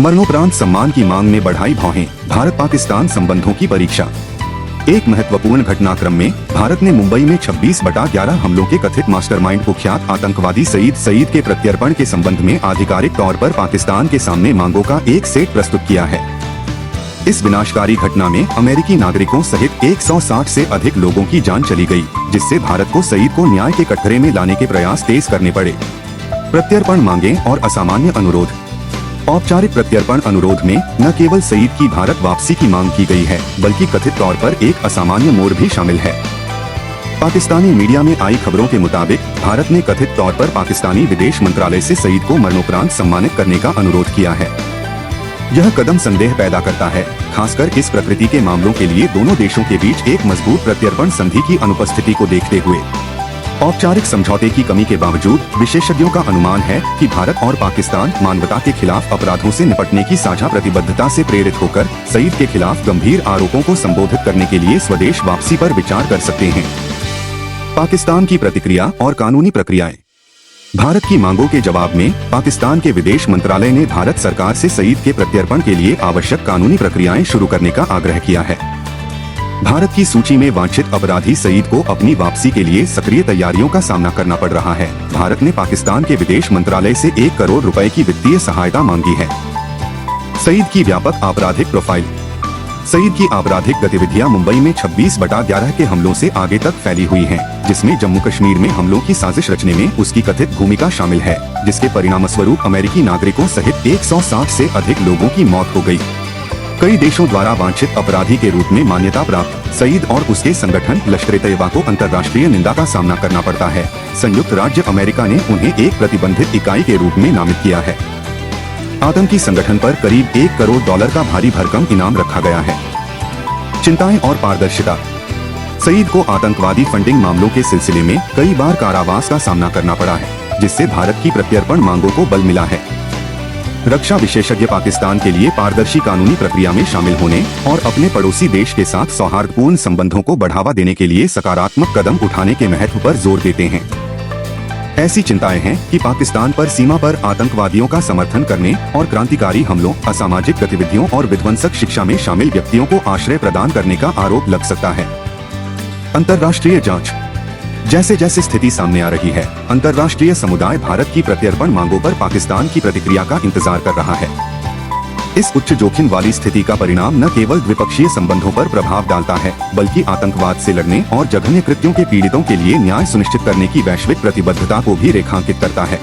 मरणोपरांत सम्मान की मांग में बढ़ाई भौहें, भारत पाकिस्तान संबंधों की परीक्षा। एक महत्वपूर्ण घटनाक्रम में भारत ने मुंबई में 26/11 हमलों के कथित मास्टरमाइंड कुख्यात आतंकवादी सईद के प्रत्यर्पण के संबंध में आधिकारिक तौर पर पाकिस्तान के सामने मांगों का एक सेट प्रस्तुत किया है। इस विनाशकारी घटना में अमेरिकी नागरिकों सहित 160 से अधिक लोगों की जान चली गई, जिससे भारत को सईद को न्याय के कटघरे में लाने के प्रयास तेज करने पड़े। प्रत्यर्पण मांगे और असामान्य अनुरोध। औपचारिक प्रत्यर्पण अनुरोध में न केवल सईद की भारत वापसी की मांग की गई है, बल्कि कथित तौर पर एक असामान्य मोड़ भी शामिल है। पाकिस्तानी मीडिया में आई खबरों के मुताबिक भारत ने कथित तौर पर पाकिस्तानी विदेश मंत्रालय से सईद को मरणोपरांत सम्मानित करने का अनुरोध किया है। यह कदम संदेह पैदा करता है, खासकर इस प्रकृति के मामलों के लिए दोनों देशों के बीच एक मजबूत प्रत्यर्पण संधि की अनुपस्थिति को देखते हुए। औपचारिक समझौते की कमी के बावजूद विशेषज्ञों का अनुमान है कि भारत और पाकिस्तान मानवता के खिलाफ अपराधों से निपटने की साझा प्रतिबद्धता से प्रेरित होकर सईद के खिलाफ गंभीर आरोपों को संबोधित करने के लिए स्वदेश वापसी पर विचार कर सकते हैं। पाकिस्तान की प्रतिक्रिया और कानूनी प्रक्रियाएं। भारत की मांगों के जवाब में पाकिस्तान के विदेश मंत्रालय ने भारत सरकार से सईद के प्रत्यर्पण के लिए आवश्यक कानूनी प्रक्रियाएं शुरू करने का आग्रह किया है। भारत की सूची में वांछित अपराधी सईद को अपनी वापसी के लिए सक्रिय तैयारियों का सामना करना पड़ रहा है। भारत ने पाकिस्तान के विदेश मंत्रालय से 1 करोड़ रुपए की वित्तीय सहायता मांगी है। सईद की व्यापक आपराधिक प्रोफाइल। सईद की आपराधिक गतिविधियां मुंबई में 26/11 के हमलों से आगे तक फैली हुई हैं, जिसमें जम्मू कश्मीर में हमलों की साजिश रचने में उसकी कथित भूमिका शामिल है, जिसके परिणामस्वरूप अमेरिकी नागरिकों सहित 160 से अधिक लोगों की मौत हो गई। कई देशों द्वारा वांछित अपराधी के रूप में मान्यता प्राप्त सईद और उसके संगठन लश्कर-ए-तैयबा को अंतर्राष्ट्रीय निंदा का सामना करना पड़ता है। संयुक्त राज्य अमेरिका ने उन्हें एक प्रतिबंधित इकाई के रूप में नामित किया है। आतंकी संगठन पर करीब $1 करोड़ का भारी भरकम इनाम रखा गया है। चिंताएं और पारदर्शिता। सईद को आतंकवादी फंडिंग मामलों के सिलसिले में कई बार कारावास का सामना करना पड़ा है, जिससे भारत की प्रत्यर्पण मांगों को बल मिला है। रक्षा विशेषज्ञ पाकिस्तान के लिए पारदर्शी कानूनी प्रक्रिया में शामिल होने और अपने पड़ोसी देश के साथ सौहार्दपूर्ण संबंधों को बढ़ावा देने के लिए सकारात्मक कदम उठाने के महत्व पर जोर देते हैं। ऐसी चिंताएं हैं कि पाकिस्तान पर सीमा पर आतंकवादियों का समर्थन करने और क्रांतिकारी हमलों, असामाजिक गतिविधियों और विध्वंसक शिक्षा में शामिल व्यक्तियों को आश्रय प्रदान करने का आरोप लग सकता है। अंतर्राष्ट्रीय जांच। जैसे जैसे स्थिति सामने आ रही है, अंतर्राष्ट्रीय समुदाय भारत की प्रत्यर्पण मांगों पर पाकिस्तान की प्रतिक्रिया का इंतजार कर रहा है। इस उच्च जोखिम वाली स्थिति का परिणाम न केवल द्विपक्षीय संबंधों पर प्रभाव डालता है, बल्कि आतंकवाद से लड़ने और जघन्य कृत्यों के पीड़ितों के लिए न्याय सुनिश्चित करने की वैश्विक प्रतिबद्धता को भी रेखांकित करता है।